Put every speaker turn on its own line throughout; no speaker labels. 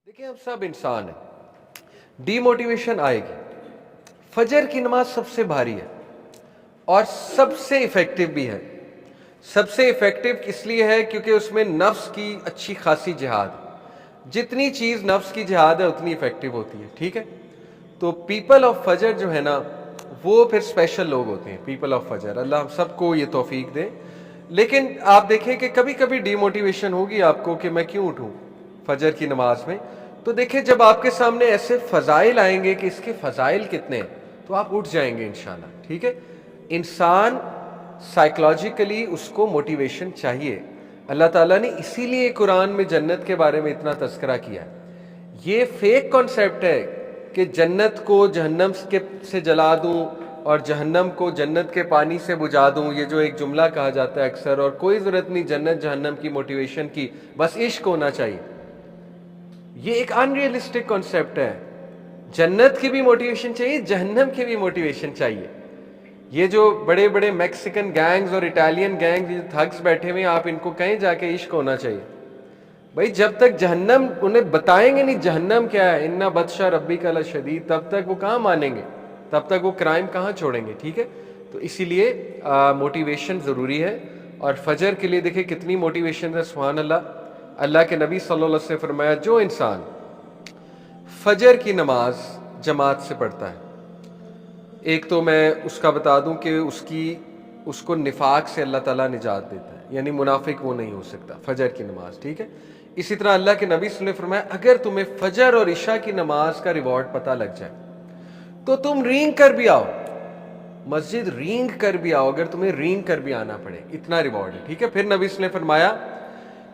देखिए हम सब इंसान हैं, डीमोटिवेशन आएगी। फजर की नमाज सबसे भारी है और सबसे इफेक्टिव भी है। सबसे इफेक्टिव इसलिए है क्योंकि उसमें नफ्स की अच्छी खासी जिहाद है। जितनी चीज़ नफ्स की जिहाद है उतनी इफेक्टिव होती है, ठीक है। तो पीपल ऑफ फजर जो है ना, वो फिर स्पेशल लोग होते हैं। पीपल ऑफ फजर, अल्लाह हम सबको ये तौफीक दे। लेकिन आप देखें कि कभी कभी डीमोटिवेशन होगी आपको कि मैं क्यों उठूं फजर की नमाज में। तो देखिए जब आपके सामने ऐसे फजाइल आएंगे कि इसके फजाइल कितने हैं, तो आप उठ जाएंगे इंशाल्लाह, ठीक है। इंसान साइकोलॉजिकली उसको मोटिवेशन चाहिए। अल्लाह ताला ने इसीलिए कुरान में जन्नत के बारे में इतना तस्करा किया है। ये फेक कॉन्सेप्ट है कि जन्नत को जहन्नम से जला दूं और जहन्नम को जन्नत के पानी से बुझा दूं। ये जो एक जुमला कहा जाता है अक्सर, और कोई ज़रूरत नहीं जन्नत जहन्नम की मोटिवेशन की, बस इश्क होना चाहिए। ये एक अनरियलिस्टिक कॉन्सेप्ट है। जन्नत की भी मोटिवेशन चाहिए, जहन्नम की भी मोटिवेशन चाहिए। ये जो बड़े बड़े मैक्सिकन गैंग्स और इटालियन गैंग्स, जो थग्स बैठे हुए, आप इनको कहीं जाके इश्क होना चाहिए। भाई जब तक जहन्नम उन्हें बताएंगे नहीं जहन्नम क्या है, इन्ना बदशा रब्बी का लशदीद, तब तक वो कहाँ मानेंगे, तब तक वो क्राइम कहाँ छोड़ेंगे, ठीक है। तो इसीलिए मोटिवेशन ज़रूरी है। और फजर के लिए देखिए कितनी मोटिवेशन है, सुभान अल्लाह। अल्लाह के नबी सल्लल्लाहु अलैहि वसल्लम ने फरमाया, जो इंसान फजर की नमाज जमात से पढ़ता है, एक तो मैं उसका बता दूं कि उसको निफाक से अल्लाह ताला निजात देता है, यानी मुनाफिक वो नहीं हो सकता फजर की नमाज, ठीक है। इसी तरह अल्लाह के नबी सल्लल्लाहु अलैहि वसल्लम ने फरमाया, अगर तुम्हें फजर और इशा की नमाज का रिवॉर्ड पता लग जाए तो तुम रींग कर भी आओ, मस्जिद रींग कर भी आओ, अगर तुम्हें रींग कर भी आना पड़े, इतना रिवॉर्ड है, ठीक है। फिर नबी सल्लल्लाहु अलैहि वसल्लम ने फरमाया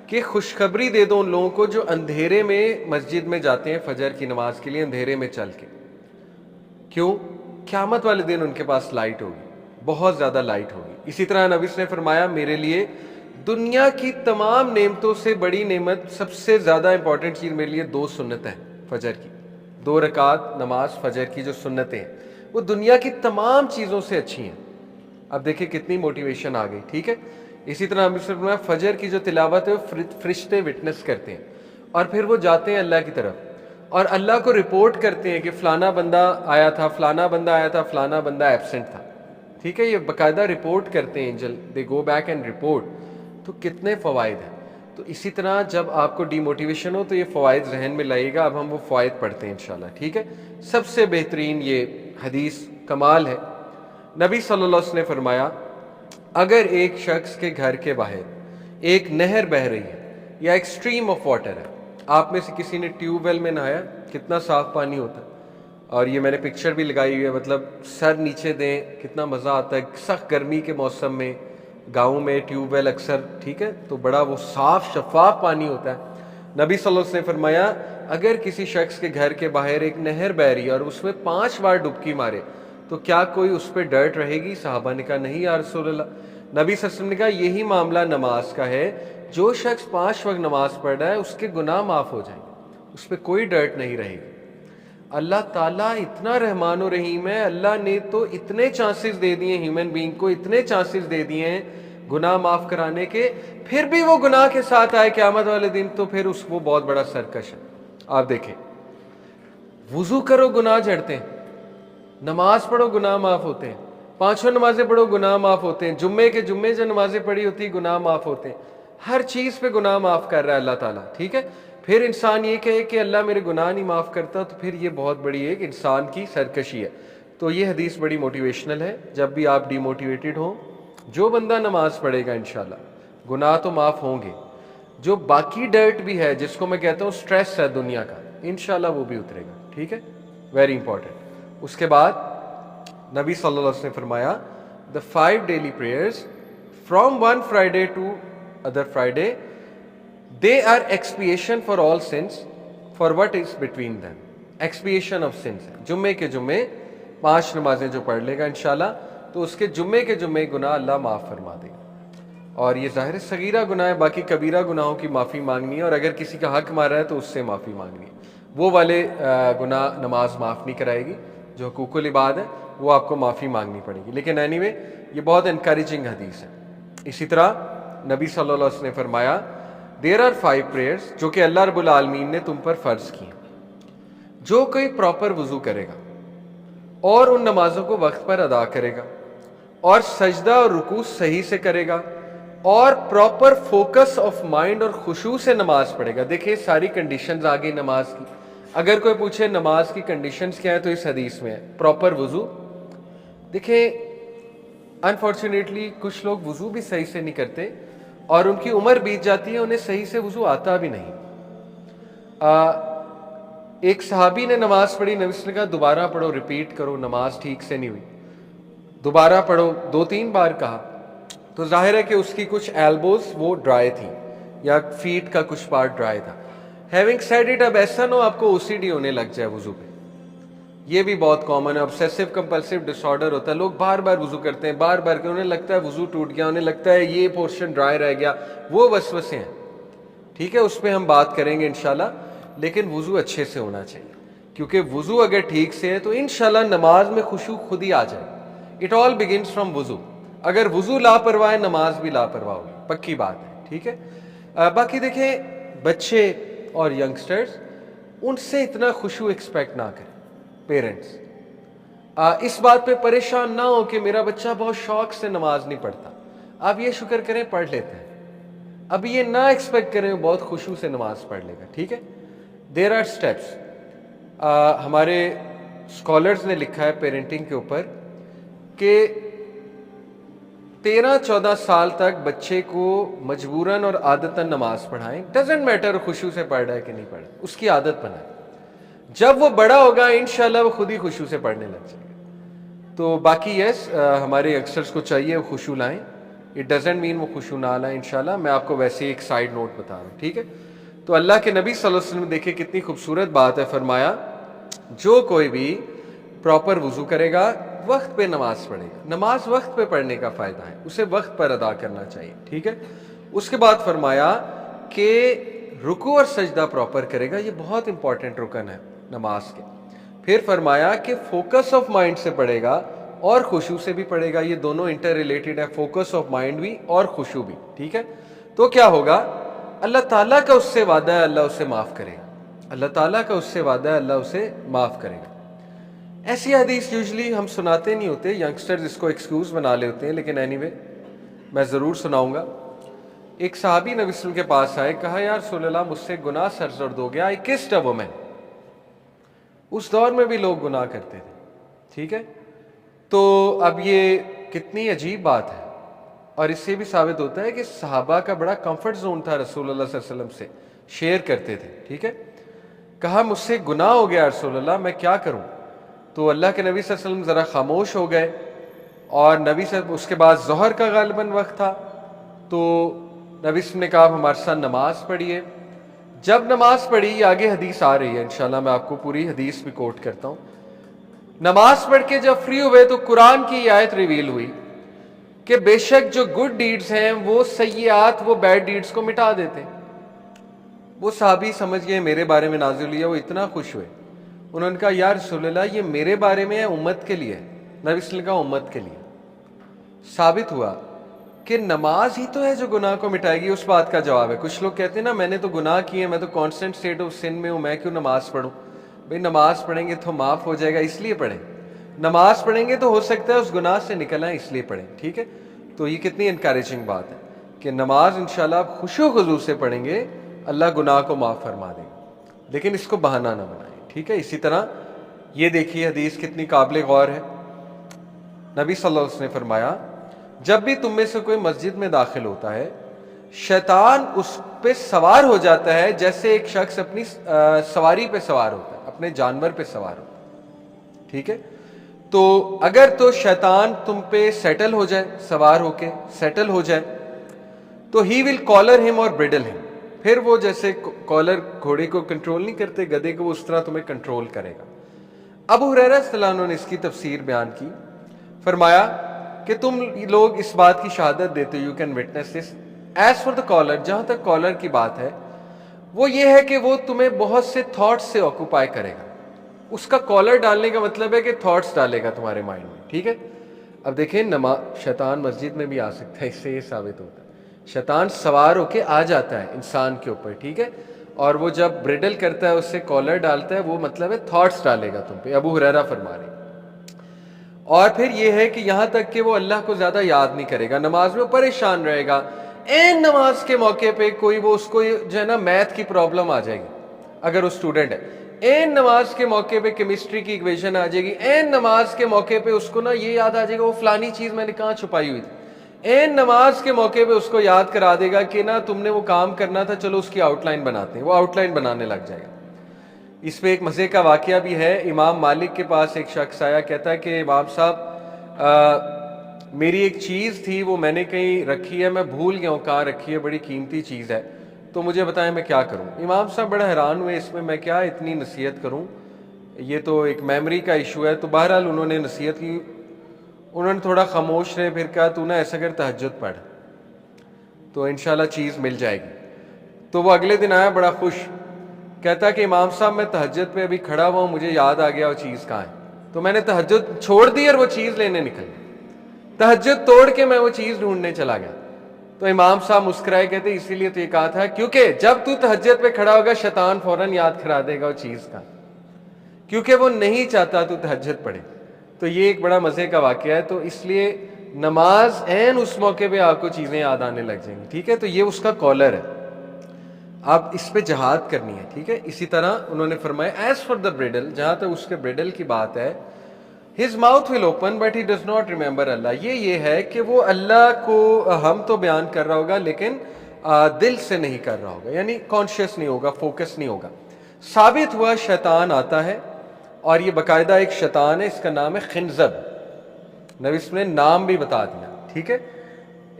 कि खुशखबरी दे दो उन लोगों को जो अंधेरे में मस्जिद में जाते हैं फजर की नमाज के लिए, अंधेरे में चल के। क्यों? क़यामत वाले दिन उनके पास लाइट होगी, बहुत ज़्यादा लाइट होगी। इसी तरह नबी ने फरमाया, मेरे लिए दुनिया की तमाम नेमतों से बड़ी नेमत, सबसे ज़्यादा इंपॉर्टेंट चीज़ मेरे लिए दो सुन्नतें हैं फजर की। 2 रकात नमाज फजर की जो सुन्नतें हैं, वो दुनिया की तमाम चीज़ों से अच्छी हैं। अब देखिए कितनी मोटिवेशन आ गई, ठीक है। इसी तरह नबी ने फरमाया, फजर की जो तिलावत है वो फरिश्ते विटनेस करते हैं, और फिर वो जाते हैं अल्लाह की तरफ और अल्लाह को रिपोर्ट करते हैं कि फ़लाना बंदा आया था, फ़लाना बंदा आया था, फ़लाना बंदा एब्सेंट था, ठीक है। ये बाकायदा रिपोर्ट करते हैं angel, they go back and report. तो कितने फ़वाइद हैं। तो इसी तरह जब आपको डीमोटिवेशन हो तो ये फ़वाइद जहन में लाइएगा। अब हम वो फ़वाइद पढ़ते हैं इंशाल्लाह, ठीक है। सबसे बेहतरीन ये हदीस कमाल है। नबी सल्लल्लाहु अलैहि वसल्लम ने फरमाया, अगर एक शख्स के घर के बाहर एक नहर बह रही है या एक स्ट्रीम ऑफ वाटर है, आप में से किसी ने ट्यूबवेल में नहाया, कितना साफ पानी होता है, और ये मैंने पिक्चर भी लगाई हुई है, मतलब सर नीचे दें कितना मज़ा आता है। सख्त गर्मी के मौसम में गाँव में ट्यूबवेल अक्सर, ठीक है, तो बड़ा वो साफ शफाफ पानी होता है। नबी सल्लल्लाहु अलैहि वसल्लम ने फरमाया, अगर किसी शख्स के घर के बाहर एक नहर बह रही है और उसमें 5 बार डुबकी मारे तो क्या कोई उस पर डर्ट रहेगी? साहबा ने कहा, नहीं या रसूलल्लाह। नबी सल्लल्लाहु अलैहि वसल्लम ने कहा, यही मामला नमाज का है। जो शख्स 5 वक्त नमाज पढ़ रहा है उसके गुनाह माफ़ हो जाएंगे, उस पर कोई डर्ट नहीं रहेगी। अल्लाह ताला इतना रहमान और रहीम है। अल्लाह ने तो इतने चांसेस दे दिए ह्यूमन बीइंग को, इतने चांसेस दे दिए हैं गुनाह माफ़ कराने के, फिर भी वो गुनाह के साथ आए क़यामत वाले दिन, तो फिर वो बहुत बड़ा सरकश है। आप देखें, वुज़ू करो गुनाह झड़ते हैं, नमाज पढ़ो गुनाह माफ़ होते हैं, 5 नमाजें पढ़ो गुनाह माफ़ होते हैं, जुम्मे के जुम्मे जो नमाजें पढ़ी होती है गुनाह माफ़ होते हैं। हर चीज़ पे गुनाह माफ़ कर रहा है अल्लाह ताला, ठीक है। फिर इंसान ये कहे कि अल्लाह मेरे गुनाह नहीं माफ़ करता, तो फिर ये बहुत बड़ी एक इंसान की सरकशी है। तो ये हदीस बड़ी मोटिवेशनल है। जब भी आप डीमोटिवेटेड हो, जो बंदा नमाज पढ़ेगा इंशाल्लाह गुनाह तो माफ़ होंगे। जो बाकी डर्ट भी है, जिसको मैं कहता हूँ स्ट्रेस है दुनिया का, इंशाल्लाह वो भी उतरेगा, ठीक है। Very important. उसके बाद नबी सल्लल्लाहु अलैहि वसल्लम ने फरमाया, the 5 daily prayers from one Friday to other Friday, they are expiation for all sins for what is between them. Expiation of sins है। जुम्मे के जुम्मे 5 नमाजें जो पढ़ लेगा इंशाल्लाह, तो उसके जुम्मे के जुम्मे गुनाह अल्लाह माफ़ फरमा देगा। और ये ज़ाहिर सगीरा गुनाह है, बाकी कबीरा गुनाहों की माफ़ी मांगनी है, और अगर किसी का हक मारा है तो उससे माफ़ी मांगनी है। वो वाले गुनाह नमाज माफ़ नहीं कराएगी, जो हुकूकुल इबाद है वो आपको माफ़ी मांगनी पड़ेगी। लेकिन एनीवे ये बहुत इनकरेजिंग हदीस है। इसी तरह नबी सल्लल्लाहु अलैहि वसल्लम ने फरमाया, देयर आर 5 प्रेयर्स जो कि अल्लाह रब्बुल आलमीन ने तुम पर फ़र्ज़ की हैं। जो कोई प्रॉपर वज़ू करेगा और उन नमाज़ों को वक्त पर अदा करेगा और सजदा और रुकू सही से करेगा और प्रॉपर फोकस ऑफ माइंड और खुशू से नमाज पढ़ेगा। देखिए सारी कंडीशंस आ गई नमाज की। अगर कोई पूछे नमाज की कंडीशंस क्या है तो इस हदीस में है प्रॉपर वज़ू। देखिए अनफॉर्चुनेटली कुछ लोग वज़ू भी सही से नहीं करते और उनकी उम्र बीत जाती है, उन्हें सही से वज़ू आता भी नहीं। एक सहाबी ने नमाज पढ़ी, नबी ने कहा दोबारा पढ़ो, रिपीट करो, नमाज ठीक से नहीं हुई, दोबारा पढ़ो, 2-3 बार कहा। तो जाहिर है कि उसकी कुछ एल्बोज वो ड्राई थी या फीट का कुछ पार्ट ड्राई था। हैविंग सेड इट, अब ऐसा ना हो आपको ओसीडी होने लग जाए वज़ू पे। ये भी बहुत कॉमन है, ऑब्सेसिव कंपल्सिव डिसऑर्डर होता है। लोग बार बार वज़ू करते हैं, बार बार, उन्हें लगता है वज़ू टूट गया, उन्हें लगता है ये पोर्शन ड्राई रह गया, वो वसवसे हैं। ठीक है, उस पर हम बात करेंगे इंशाल्लाह, लेकिन वज़ू अच्छे से होना चाहिए, क्योंकि वज़ू अगर ठीक से है तो इंशाल्लाह नमाज में खुशू खुद ही आ जाए। इट ऑल बिगिनस फ्रॉम वज़ू। अगर वज़ू लापरवाह है, नमाज भी लापरवाह होगी, पक्की बात है। ठीक है, बाकी देखें बच्चे और यंगस्टर्स, उनसे इतना खुशू एक्सपेक्ट ना करें पेरेंट्स। इस बात पे परेशान ना हो कि मेरा बच्चा बहुत शौक से नमाज नहीं पढ़ता। आप ये शुक्र करें पढ़ लेते हैं, अब ये ना एक्सपेक्ट करें बहुत खुशू से नमाज पढ़ लेगा। ठीक है, देयर आर स्टेप्स। हमारे स्कॉलर्स ने लिखा है पेरेंटिंग के ऊपर कि 13-14 साल तक बच्चे को मजबूरन और आदतन नमाज पढ़ाएं। डजेंट मैटर खुशू से पढ़ रहा है कि नहीं पढ़ रहा, उसकी आदत बनाएं। जब वो बड़ा होगा इंशाल्लाह वो खुद ही खुशू से पढ़ने लग जाएगा। तो बाकी यस, हमारे यंगस्टर्स को चाहिए वो खुशू लाएं। इट डजेंट मीन वो खुशू ना लाएं इंशाल्लाह। मैं आपको वैसे ही एक साइड नोट बता रहा हूँ। ठीक है, तो अल्लाह के नबी सल्लल्लाहु अलैहि वसल्लम देखिए कितनी खूबसूरत बात है, फरमाया जो कोई भी प्रॉपर वज़ू करेगा, वक्त पे नमाज पढ़ेगा। नमाज वक्त पे पढ़ने का फ़ायदा है, उसे वक्त पर अदा करना चाहिए। ठीक है, उसके बाद फरमाया कि रुकू और सजदा प्रॉपर करेगा, ये बहुत इंपॉर्टेंट रुकन है नमाज के। फिर फरमाया कि फोकस ऑफ माइंड से पढ़ेगा और खुशू से भी पढ़ेगा, ये दोनों इंटर रिलेटेड है, फोकस ऑफ माइंड भी और खुशू भी। ठीक है, तो क्या होगा, अल्लाह ताला का उससे वादा है, अल्लाह उसे माफ़ करेगा। अल्लाह ताला का उससे वादा है, अल्लाह उसे माफ़ करेगा। ऐसी हदीस यूजली हम सुनाते नहीं होते, यंगस्टर्स इसको एक्सक्यूज़ बना लेते हैं, लेकिन एनीवे मैं ज़रूर सुनाऊंगा। एक सहाबी नबी वसल्लम के पास आए, कहा यार रसूलल्लाह मुझसे गुनाह सरजद हो गया, आई किस्ड अ वुमन। उस दौर में भी लोग गुनाह करते थे। ठीक है, तो अब ये कितनी अजीब बात है, और इससे भी साबित होता है कि सहाबा का बड़ा कंफर्ट जोन था, रसूलुल्लाह सल्लल्लाहु अलैहि वसल्लम से शेयर करते थे। ठीक है, कहा मुझसे गुनाह हो गया रसूलुल्लाह, मैं क्या करूं? तो अल्लाह के नबी सल्लल्लाहु अलैहि वसल्लम ज़रा खामोश हो गए, और नबी से उसके बाद ज़ोहर का गालिबन वक्त था, तो नबी ने कहा हमारे साथ नमाज पढ़िए। जब नमाज पढ़ी, आगे हदीस आ रही है इंशाल्लाह, मैं आपको पूरी हदीस भी कोट करता हूँ। नमाज पढ़ के जब फ्री हुए तो कुरान की आयत रिवील हुई कि बेशक जो गुड डीड्स हैं वो सय्यात, वो बैड डीड्स को मिटा देते। वो साहबी समझ गए मेरे बारे में नाज़िल हुई है, वो इतना खुश हुए। उन्होंने कहा या रसूलल्लाह ये मेरे बारे में है, उम्मत के लिए। नबी ने कहा उम्मत के लिए। साबित हुआ कि नमाज ही तो है जो गुनाह को मिटाएगी। उस बात का जवाब है, कुछ लोग कहते हैं ना मैंने तो गुनाह किए, मैं तो कांस्टेंट स्टेट ऑफ सिन में हूँ, मैं क्यों नमाज पढ़ूं? भाई नमाज पढ़ेंगे तो माफ़ हो जाएगा, इसलिए पढ़ें। नमाज पढ़ेंगे तो हो सकता है उस गुनाह से निकल आए, इसलिए पढ़ें। ठीक है, तो ये कितनी इनकरेजिंग बात है कि नमाज इंशाल्लाह आप खुशो खुजू से पढ़ेंगे, अल्लाह गुनाह को माफ़ फरमा देगा, लेकिन इसको बहाना ना बनाएं। ठीक है, इसी तरह ये देखिए हदीस कितनी काबिल गौर है। नबी सल्लल्लाहु अलैहि वसल्लम ने फरमाया जब भी तुम में से कोई मस्जिद में दाखिल होता है, शैतान उस पे सवार हो जाता है जैसे एक शख्स अपनी सवारी पे सवार होता है, अपने जानवर पे सवार होता है। ठीक है, तो अगर तो शैतान तुम पे सेटल हो जाए, सवार होके सेटल हो जाए, तो ही विल कॉलर हिम और ब्रिडल हिम। फिर वो जैसे कॉलर घोड़े को कंट्रोल नहीं करते, गधे को, उस तरह तुम्हें कंट्रोल करेगा। अबू हुरैरा रज़ियल्लाहु अन्हु ने इसकी तफसीर बयान की, फरमाया कि तुम लोग इस बात की शहादत देते हो, you can witness this. As for the collar, जहां तक कॉलर की बात है, वो ये है कि वो तुम्हें बहुत से थॉट्स से ऑक्यूपाई करेगा। उसका कॉलर डालने का मतलब है कि थॉट्स डालेगा तुम्हारे माइंड में। ठीक है, अब देखें शैतान मस्जिद में भी आ सकता है, इससे ये साबित होता है। शैतान सवार होके आ जाता है इंसान के ऊपर, ठीक है, और वो जब ब्रिडल करता है, उससे कॉलर डालता है, वो मतलब है थॉट्स डालेगा तुम पे, अबू हुरैरा फरमा रहे। और फिर ये है कि यहाँ तक कि वो अल्लाह को ज़्यादा याद नहीं करेगा, नमाज में परेशान रहेगा। एन नमाज के मौके पे कोई वो उसको जो है ना मैथ की प्रॉब्लम आ जाएगी, अगर वो स्टूडेंट है, एन नमाज के मौके पे केमिस्ट्री की इक्वेशन आ जाएगी, एन नमाज के मौके पे उसको ना ये याद आ जाएगा वो फलानी चीज़ मैंने कहाँ छुपाई हुई थी, एन नमाज के मौके पे उसको याद करा देगा कि ना तुमने वो काम करना था, चलो उसकी आउटलाइन बनाते हैं, वो आउटलाइन बनाने लग जाएगा। इस पे एक मज़े का वाक़या भी है। इमाम मालिक के पास एक शख्स आया, कहता है कि इमाम साहब मेरी एक चीज़ थी, वो मैंने कहीं रखी है, मैं भूल गया हूँ कहाँ रखी है, बड़ी कीमती चीज़ है, तो मुझे बताएं मैं क्या करूँ। इमाम साहब बड़ा हैरान हुए, इसमें मैं क्या इतनी नसीहत करूँ, ये तो एक मेमोरी का इशू है। तो बहरहाल उन्होंने नसीहत की, उन्होंने थोड़ा खामोश रहे, फिर कहा तू ना ऐसा कर तहज्जुद पढ़ तो इंशाल्लाह चीज़ मिल जाएगी। तो वो अगले दिन आया बड़ा खुश, कहता कि इमाम साहब मैं तहज्जुद पे अभी खड़ा हुआ हूँ, मुझे याद आ गया वो चीज़ कहाँ है। तो मैंने तहज्जुद छोड़ दी और वो चीज़ लेने निकल गया, तहज्जुद तोड़ के मैं वो चीज़ ढूंढने चला गया। तो इमाम साहब मुस्कुराए, कहते इसीलिए तो ये कहा था, क्योंकि जब तू तहज्जुद पे खड़ा होगा शैतान फौरन याद करा देगा वो चीज़ का, क्योंकि वो नहीं चाहता तू तहज्जुद पढ़े। तो ये एक बड़ा मज़े का वाक़या है। तो इसलिए नमाज एन उस मौके पे आपको चीज़ें याद आने लग जाएंगी, ठीक है। तो ये उसका कॉलर है, आप इस पे जहाद करनी है, ठीक है। इसी तरह उन्होंने फरमाया एज फॉर द ब्रिडल, जहाँ तक उसके ब्रिडल की बात है, his mouth will open but he does not remember Allah. ये है कि वो अल्लाह को हम तो बयान कर रहा होगा लेकिन दिल से नहीं कर रहा होगा, यानी कॉन्शियस नहीं होगा, फोकस नहीं होगा। साबित हुआ शैतान आता है, और ये बाकायदा एक शैतान है, इसका नाम है खिंजब, नबी ने नाम भी बता दिया, ठीक है।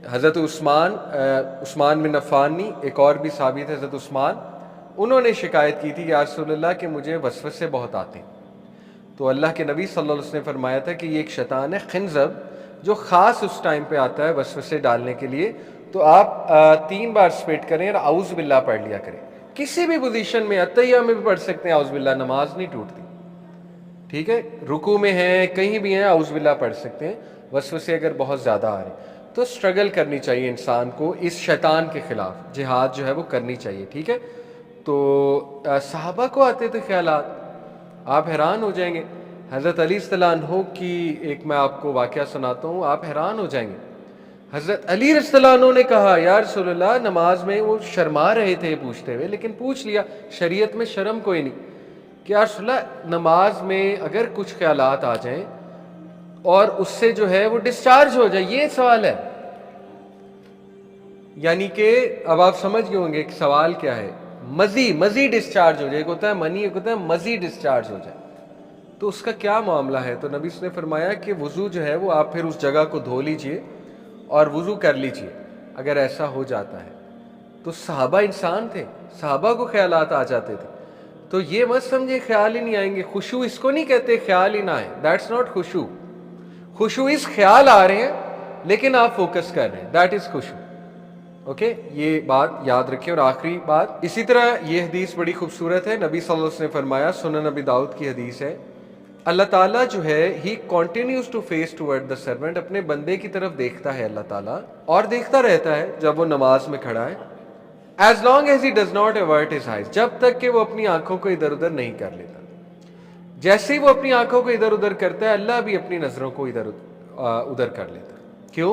हज़रत उस्मान बिन अफ़्फ़ान, एक और भी साबित है हज़रत उस्मान, उन्होंने शिकायत की थी या रसूलल्लाह कि मुझे वसवसे बहुत आते हैं। तो अल्लाह के नबी सल्लल्लाहु अलैहि वसल्लम ने फरमाया था कि ये एक शैतान है खिंजब, जो ख़ास उस टाइम पे आता है वसवसे डालने के लिए। तो आप 3 बार स्पिट करें और आउज़ बिल्लाह पढ़ लिया करें, किसी भी पोजीशन में, अतहिया में भी पढ़ सकते हैं आउज़ बिल्लाह, नमाज नहीं टूटती, ठीक है। रुकू में है, कहीं भी है, आउज़ बिल्लाह पढ़ सकते हैं। वसवसे अगर बहुत ज़्यादा आ रहे तो स्ट्रगल करनी चाहिए इंसान को, इस शैतान के ख़िलाफ़ जिहाद जो है वो करनी चाहिए, ठीक है। तो सहाबा को आते थे ख्यालात, आप हैरान हो जाएंगे। हज़रत अली रज़ियल्लाहु अन्हु की एक मैं आपको वाक़या सुनाता हूँ, आप हैरान हो जाएंगे। हज़रत अली रज़ियल्लाहु अन्हु ने कहा या रसूलल्लाह, नमाज में वो शर्मा रहे थे पूछते हुए, लेकिन पूछ लिया, शरीयत में शर्म कोई नहीं, कि या रसूलल्लाह नमाज में अगर कुछ ख्यालात आ जाएं और उससे जो है वो डिस्चार्ज हो जाए, ये सवाल है। यानी कि अब आप समझ गए होंगे कि सवाल क्या है, मज़ी डिस्चार्ज हो जाए, एक होता है मनी, एक होता है मज़ी डिस्चार्ज हो जाए, तो उसका क्या मामला है। तो नबी ने फरमाया कि वज़ू जो है वो आप फिर उस जगह को धो लीजिए और वज़ू कर लीजिए, अगर ऐसा हो जाता है। तो सहाबा इंसान थे, सहाबा को ख्यालात आ जाते थे, तो ये मत समझे ख्याल ही नहीं आएंगे। खुशू इसको नहीं कहते ख्याल ही ना आए, दैट्स नॉट खुशू। खुशू इस ख्याल आ रहे हैं लेकिन आप फोकस कर रहे हैं, दैट इज खुशू, ओके। ये बात याद रखें। और आखिरी बात, इसी तरह ये हदीस बड़ी खूबसूरत है, नबी सल्लल्लाहु अलैहि वसल्लम ने फरमाया, सुनन नबी दाऊद की हदीस है, अल्लाह ताला जो है he continues to face toward the servant, अपने बंदे की तरफ देखता है अल्लाह ताला, और देखता रहता है जब वो नमाज में खड़ा है, as long as he does not avert his eyes, जब तक कि वो अपनी आंखों को इधर उधर नहीं कर लेता। जैसे ही वो अपनी आंखों को इधर उधर करता है, अल्लाह भी अपनी नजरों को इधर उधर कर लेता है। क्यों?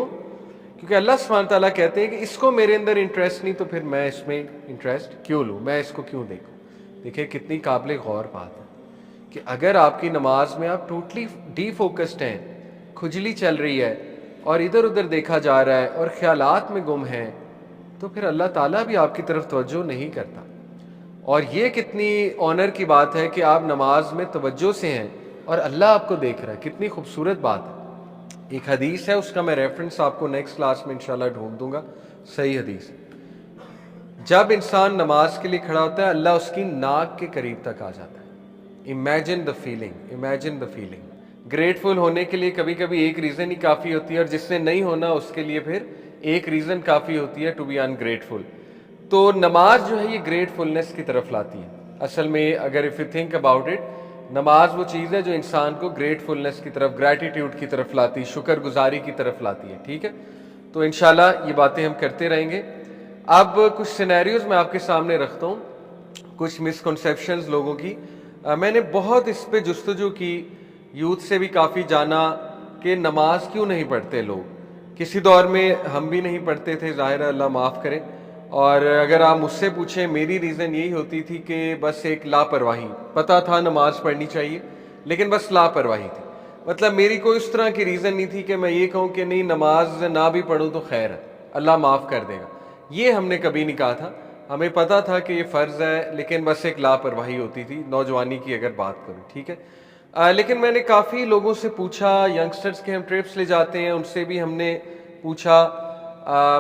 क्योंकि अल्लाह सुब्हानहू तआला कहते हैं कि इसको मेरे अंदर इंटरेस्ट नहीं, तो फिर मैं इसमें इंटरेस्ट क्यों लूँ, मैं इसको क्यों देखूँ। देखिए कितनी काबिल गौर बात है कि अगर आपकी नमाज में आप टोटली डीफोकस्ड हैं, खुजली चल रही है और इधर उधर देखा जा रहा है और ख्यालात में गुम हैं, तो फिर अल्लाह ताला भी आपकी तरफ तवज्जो नहीं करता। और ये कितनी ऑनर की बात है कि आप नमाज में तवज्जो से हैं और अल्लाह आपको देख रहा है, कितनी खूबसूरत बात है। एक हदीस है, उसका मैं रेफरेंस आपको नेक्स्ट क्लास में इंशाल्लाह ढूंढ दूंगा, सही हदीस। जब इंसान नमाज के लिए खड़ा होता है, अल्लाह उसकी नाक के करीब तक आ जाता है। Imagine the feeling, imagine the feeling. Grateful होने के लिए कभी कभी एक रीज़न ही काफ़ी होती है, और जिससे नहीं होना उसके लिए फिर एक रीज़न काफ़ी होती है टू बी अनग्रेटफुल। तो नमाज जो है ये ग्रेटफुलनेस की तरफ लाती है। असल में अगर if you think about it, नमाज वो चीज़ है जो इंसान को ग्रेटफुलनेस की तरफ, ग्रैटिट्यूड की तरफ लाती है, शुक्रगुजारी की तरफ लाती है, ठीक है। تو इंशाल्लाह ये बातें हम करते रहेंगे. अब कुछ सिनेरियोज मैं आपके सामने रखता हूँ, कुछ मिसकंसेप्शंस लोगों की. मैंने बहुत इस पे जुस्तजू की, यूथ से भी काफ़ी जाना कि नमाज क्यों नहीं पढ़ते लोग. किसी दौर में हम भी नहीं पढ़ते थे, ज़ाहिर है, अल्लाह माफ़ करे. और अगर आप मुझसे पूछें, मेरी रीज़न यही होती थी कि बस एक लापरवाही, पता था नमाज पढ़नी चाहिए लेकिन बस लापरवाही थी. मतलब मेरी कोई उस तरह की रीज़न नहीं थी कि मैं ये कहूँ कि नहीं नमाज ना भी पढ़ूँ तो खैर है, अल्लाह माफ़ कर देगा. ये हमने कभी नहीं कहा था. हमें पता था कि ये फ़र्ज़ है, लेकिन बस एक लापरवाही होती थी, नौजवानी की अगर बात करूँ. ठीक है. लेकिन मैंने काफ़ी लोगों से पूछा, यंगस्टर्स के हम ट्रिप्स ले जाते हैं, उनसे भी हमने पूछा.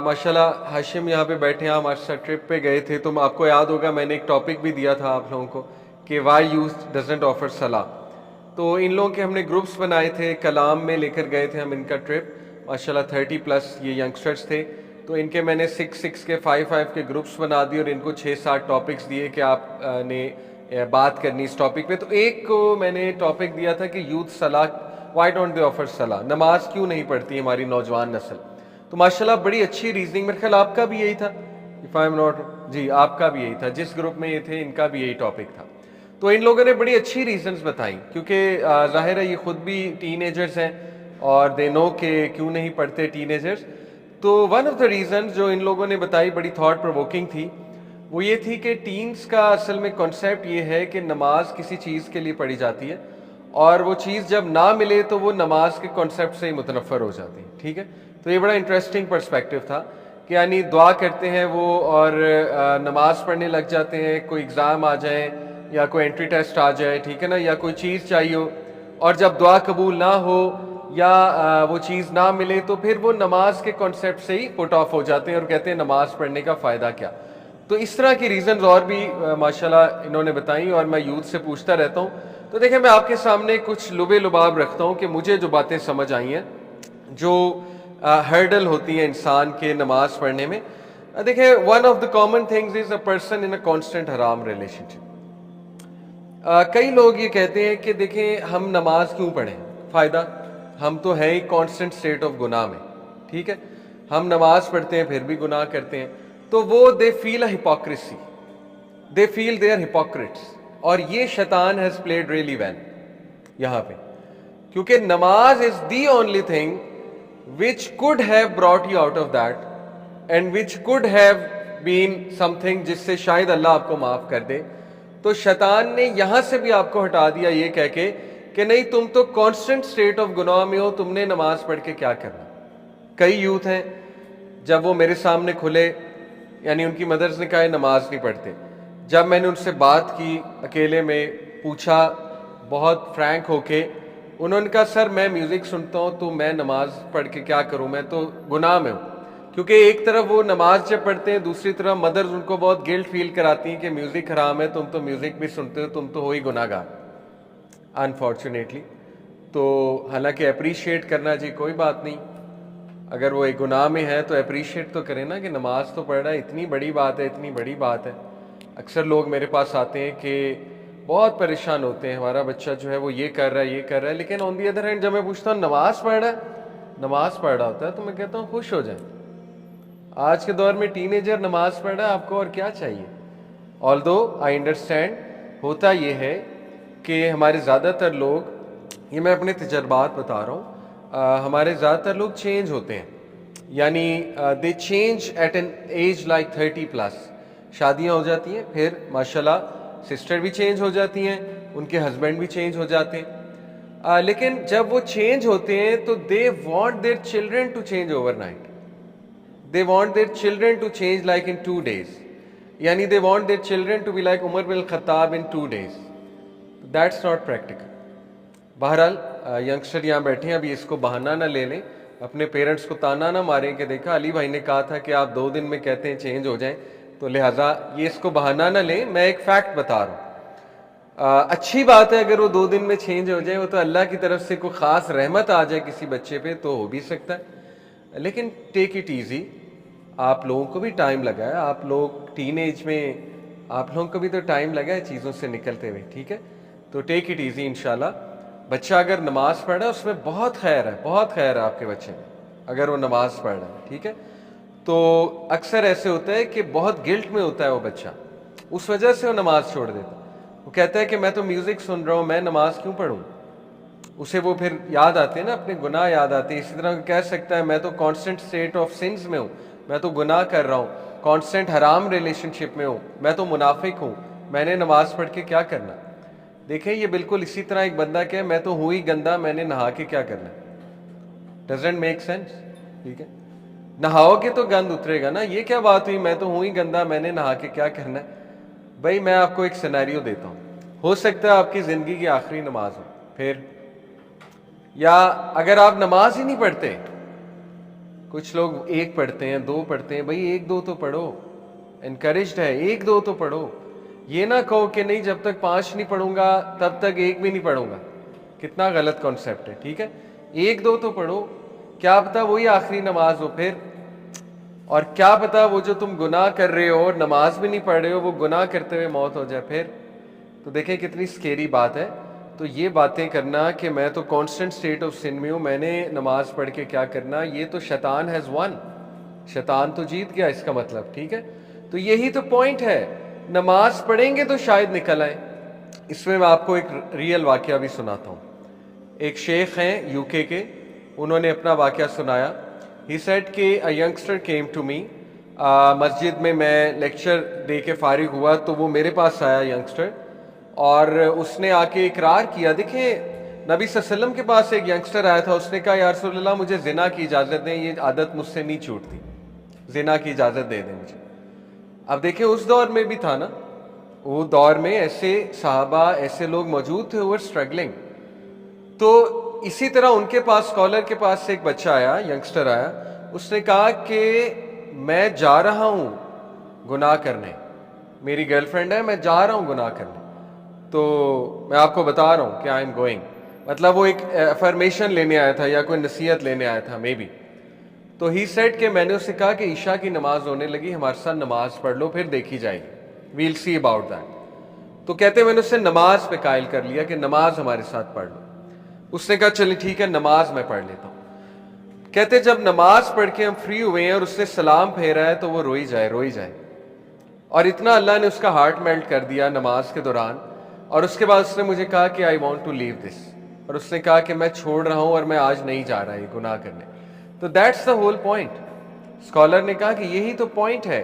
माशाल्लाह हाशिम यहाँ पे बैठे हैं, हमारे साथ ट्रिप पे गए थे. तो आपको याद होगा मैंने एक टॉपिक भी दिया था आप लोगों को कि वाई यूथ डजंट ऑफर सलाह. तो इन लोगों के हमने ग्रुप्स बनाए थे, कलाम में लेकर गए थे हम इनका ट्रिप. माशाल्लाह 30+ ये यंगस्टर्स थे. तो इनके मैंने 6 के 5 के ग्रुप्स बना दिए और इनको 6-7 टॉपिक्स दिए कि आपने बात करनी इस टॉपिक पे. तो एक को मैंने टॉपिक दिया था कि यूथ सलाह, वाई डोंट दे ऑफर सलाह, नमाज क्यों नहीं पढ़ती हमारी नौजवान नस्ल. तो माशाल्लाह बड़ी अच्छी रीजनिंग, मेरे ख्याल आपका भी यही था, इफ आई एम नॉट, जी आपका भी यही था, जिस ग्रुप में ये थे इनका भी यही टॉपिक था. तो इन लोगों ने बड़ी अच्छी रीजंस बताई, क्योंकि जाहिर है ये खुद भी टीनेजर्स हैं और दे नो के क्यों नहीं पढ़ते टीनेजर्स. तो वन ऑफ द रीजन जो इन लोगों ने बताई बड़ी थॉट प्रोवोकिंग थी, वो ये थी कि टीन्स का असल में कॉन्सेप्ट ये है कि नमाज किसी चीज़ के लिए पढ़ी जाती है और वो चीज़ जब ना मिले तो वो नमाज के कॉन्सेप्ट से ही मुतनफ़र हो जाती है. ठीक है. तो ये बड़ा इंटरेस्टिंग पर्सपेक्टिव था कि यानी दुआ करते हैं वो और नमाज पढ़ने लग जाते हैं, कोई एग्ज़ाम आ जाए या कोई एंट्री टेस्ट आ जाए, ठीक है ना, या कोई चीज़ चाहिए हो, और जब दुआ कबूल ना हो या वो चीज़ ना मिले तो फिर वो नमाज के कॉन्सेप्ट से ही पुट ऑफ हो जाते हैं और कहते हैं नमाज पढ़ने का फ़ायदा क्या. तो इस तरह की रीज़न्स और भी माशाल्लाह इन्होंने बताई और मैं यूथ से पूछता रहता हूँ. तो देखिए मैं आपके सामने कुछ लुबे लुबाब रखता हूँ कि मुझे जो बातें समझ आई हैं, जो हर्डल होती है इंसान के नमाज पढ़ने में. देखिए one of the common things is a person in a constant हराम रिलेशनशिप. कई लोग ये कहते हैं कि देखें हम नमाज क्यों पढ़ें, फ़ायदा, हम तो हैं ही कांस्टेंट स्टेट ऑफ गुनाह में. ठीक है. हम नमाज पढ़ते हैं फिर भी गुनाह करते हैं. तो वो they feel a hypocrisy, they feel they are hypocrites. और ये शैतान हैज़ प्लेड रियली वेल यहाँ पे, क्योंकि नमाज is the only thing which could have brought you out of that and which could have been something जिससे शायद अल्लाह आपको माफ़ कर दे. तो शैतान ने यहाँ से भी आपको हटा दिया ये कह के कि नहीं तुम तो कांस्टेंट स्टेट ऑफ गुनाह में हो, तुमने नमाज पढ़ के क्या करना. कई यूथ हैं जब वो मेरे सामने खुले, यानी उनकी मदर्स ने कहा नमाज नहीं पढ़ते, जब मैंने उनसे बात की अकेले में, पूछा बहुत फ्रैंक होके, उन्होंने कहा सर मैं म्यूज़िक सुनता हूँ तो मैं नमाज पढ़ के क्या करूँ, मैं तो गुनाह में हूँ. क्योंकि एक तरफ वो नमाज जब पढ़ते हैं, दूसरी तरफ मदर्स उनको बहुत गिल्ट फील कराती हैं कि म्यूज़िक हराम है, तुम तो म्यूज़िक भी सुनते हो, तुम तो हो ही गुनाहगार अनफॉर्चुनेटली. तो हालांकि अप्रीशिएट करना जी कोई बात नहीं, अगर वो एक गुनाह में है तो अप्रीशिएट तो करें ना कि नमाज तो पढ़ रहा है, इतनी बड़ी बात है, इतनी बड़ी बात है. अक्सर लोग मेरे पास आते हैं कि बहुत परेशान होते हैं, हमारा बच्चा जो है वो ये कर रहा है, ये कर रहा है, लेकिन ऑन दी अदर हैंड जब मैं पूछता हूँ नमाज पढ़ रहा है, नमाज पढ़ रहा होता है, तो मैं कहता हूँ खुश हो जाए. आज के दौर में टीनेजर नमाज पढ़ रहा है, आपको और क्या चाहिए. ऑल्दो आई अंडरस्टैंड, होता ये है कि हमारे ज़्यादातर लोग, ये मैं अपने तजर्बात बता रहा हूँ, हमारे ज़्यादातर लोग चेंज होते हैं, यानी they change at an age like 30+. शादियाँ हो जाती हैं, फिर माशाल्लाह सिस्टर भी चेंज हो जाती हैं, उनके हस्बैंड भी चेंज हो जाते हैं. लेकिन जब वो चेंज होते हैं तो they want their children to change overnight. They want their children to change like in 2 days, यानी they want their children to be like Umar bin Khattab in 2 days. That's not practical. बहरहाल youngster यहाँ बैठे हैं, अभी इसको बहाना ना ले लें, अपने पेरेंट्स को ताना ना मारें कि देखा अली भाई ने कहा था कि आप 2 दिन में कहते हैं चेंज हो जाएं, तो लिहाजा ये इसको बहाना ना लें. मैं एक फैक्ट बता रहा हूँ. अच्छी बात है अगर वो 2 दिन में चेंज हो जाए, वो तो अल्लाह की तरफ से कोई ख़ास रहमत आ जाए किसी बच्चे पे तो हो भी सकता है. लेकिन टेक इट ईजी, आप लोगों को भी टाइम लगा है, आप लोग टीन एज में, आप लोगों को भी तो टाइम लगा है चीज़ों से निकलते हुए. ठीक है. तो टेक इट ईजी. इंशाल्लाह बच्चा अगर नमाज पढ़ रहा है उसमें बहुत खैर है, बहुत खैर है आपके बच्चे में. اگر وہ نماز پڑھ رہا ہے، ٹھیک ہے. تو اکثر ایسے ہوتا ہے کہ بہت گلٹ میں ہوتا ہے وہ بچہ، اس وجہ سے وہ نماز چھوڑ دیتا. وہ کہتا ہے کہ میں تو میوزک سن رہا ہوں، میں نماز کیوں پڑھوں. اسے وہ پھر یاد آتے ہیں نا، اپنے گناہ یاد آتے ہیں. اسی طرح کہہ سکتا ہے میں تو کانسٹنٹ اسٹیٹ آف سنز میں ہوں، میں تو گناہ کر رہا ہوں، کانسٹنٹ حرام ریلیشن شپ میں ہوں، میں تو منافق ہوں، میں نے نماز پڑھ کے کیا کرنا. دیکھیں یہ بالکل اسی طرح ایک بندہ کہ میں تو ہوں ہی گندا، میں نے نہا کے کیا کرنا. Doesn't make sense. ٹھیک ہے، نہاؤ گے تو گند اترے گا نا. یہ کیا بات ہوئی میں تو ہوں ہی گندا، میں نے نہا کے کیا کرنا ہے. بھائی میں آپ کو ایک سینیریو دیتا ہوں، ہو سکتا ہے آپ کی زندگی کی آخری نماز ہو، پھر یا اگر آپ نماز ہی نہیں پڑھتے، کچھ لوگ ایک پڑھتے ہیں، دو پڑھتے ہیں، بھائی ایک دو تو پڑھو، انکریجڈ ہے ایک دو تو پڑھو. یہ نہ کہو کہ نہیں جب تک 5 نہیں پڑھوں گا تب تک ایک بھی نہیں پڑھوں گا. کتنا غلط کانسیپٹ ہے. ٹھیک ہے، ایک دو تو پڑھو، کیا پتا وہی آخری نماز ہو. پھر اور کیا پتا وہ جو تم گناہ کر رہے ہو اور نماز بھی نہیں پڑھ رہے ہو، وہ گناہ کرتے ہوئے موت ہو جائے. پھر تو دیکھیں کتنی سکیری بات ہے. تو یہ باتیں کرنا کہ میں تو کانسٹنٹ اسٹیٹ آف سن میں ہوں، میں نے نماز پڑھ کے کیا کرنا، یہ تو شیطان ہیز ون، شیطان تو جیت گیا اس کا مطلب. ٹھیک ہے، تو یہی تو پوائنٹ ہے. نماز پڑھیں گے تو شاید نکل آئے. اس میں آپ کو ایک ریئل واقعہ بھی سناتا ہوں. ایک شیخ ہیں یو کے، انہوں نے اپنا واقعہ سنایا. ہی سیڈ کہ اے ینگسٹر کیم ٹو می، مسجد میں لیکچر دے کے فارغ ہوا تو وہ میرے پاس آیا ینگسٹر، اور اس نے آ کے اقرار کیا. دیکھیں نبی صلی اللہ علیہ وسلم کے پاس ایک ینگسٹر آیا تھا، اس نے کہا یا رسول اللہ مجھے زنا کی اجازت دیں، یہ عادت مجھ سے نہیں چھوٹتی، زنا کی اجازت دے دیں مجھے. اب دیکھیں اس دور میں بھی تھا نا، وہ دور میں ایسے صحابہ ایسے لوگ موجود تھے وہ اسٹرگلنگ. تو اسی طرح ان کے پاس اسکالر کے پاس سے ایک بچہ آیا، ینگسٹر آیا، اس نے کہا کہ میں جا رہا ہوں گناہ کرنے، میری گرل فرینڈ ہے، میں جا رہا ہوں گناہ کرنے، تو میں آپ کو بتا رہا ہوں کہ آئی ایم گوئنگ. مطلب وہ ایک افرمیشن لینے آیا تھا یا کوئی نصیحت لینے آیا تھا مے بی. تو ہی سیڈ کہ میں نے اسے کہا کہ عشاء کی نماز ہونے لگی، ہمارے ساتھ نماز پڑھ لو پھر دیکھی جائے گی، ویل سی اباؤٹ دیٹ. تو کہتے میں نے اسے نماز پہ قائل کر لیا کہ نماز ہمارے ساتھ پڑھ لو. اس نے کہا چلیں ٹھیک ہے نماز میں پڑھ لیتا ہوں. کہتے جب نماز پڑھ کے ہم فری ہوئے ہیں اور اس نے سلام پھیرا ہے تو وہ روئی جائے. اور اتنا اللہ نے اس کا ہارٹ میلٹ کر دیا نماز کے دوران. اور اس کے بعد اس نے مجھے کہا کہ آئی وانٹ ٹو لیو دس، اور اس نے کہا کہ میں چھوڑ رہا ہوں اور میں آج نہیں جا رہا یہ گناہ کرنے. تو that's the whole point. Scholar نے کہا کہ یہی تو پوائنٹ ہے.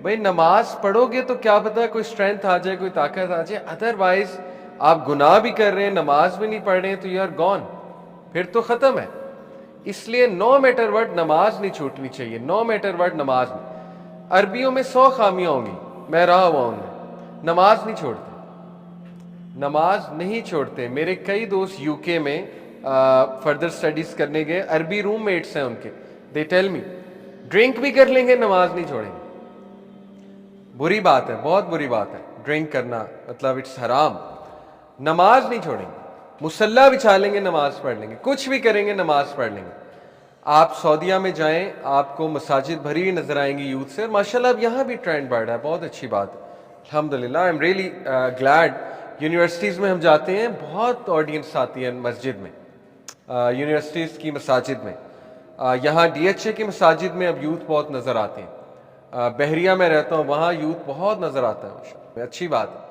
بھائی نماز پڑھو گے تو کیا پتا کوئی اسٹرینتھ آ جائے، کوئی طاقت آ جائے. ادروائز آپ گناہ بھی کر رہے ہیں، نماز بھی نہیں پڑھ رہے ہیں، تو یو آر گون، پھر تو ختم ہے. اس لیے نو میٹر وٹ نماز نہیں چھوٹنی چاہیے، نو میٹر وٹ نماز نہیں. عربیوں میں 100 خامیاں ہوں گی، میں رہا ہوا ان میں، نماز نہیں چھوڑتے، نماز نہیں چھوڑتے. میرے کئی دوست یو کے میں فردر سٹڈیز کرنے گئے، عربی روم میٹس ہیں ان کے، دے ٹیل می ڈرنک بھی کر لیں گے نماز نہیں چھوڑیں گے. بری بات ہے، بہت بری بات ہے ڈرنک کرنا، مطلب اٹس حرام. نماز نہیں چھوڑیں گے، مصلی بچھا لیں گے نماز پڑھ لیں گے، کچھ بھی کریں گے نماز پڑھ لیں گے. آپ سعودیہ میں جائیں آپ کو مساجد بھری ہوئی نظر آئیں گی یوتھ سے، اور ماشاءاللہ اب یہاں بھی ٹرینڈ بڑھ رہا ہے، بہت اچھی بات ہے الحمدللہ. I am really glad. Universities میں ہم جاتے ہیں بہت آڈینس آتی ہے مسجد میں، یونیورسٹیز کی مساجد میں. یہاں ڈی ایچ اے کی مساجد میں اب یوتھ بہت نظر آتے ہیں. بحریہ میں رہتا ہوں، وہاں یوتھ بہت نظر آتا ہے، اچھی بات ہے.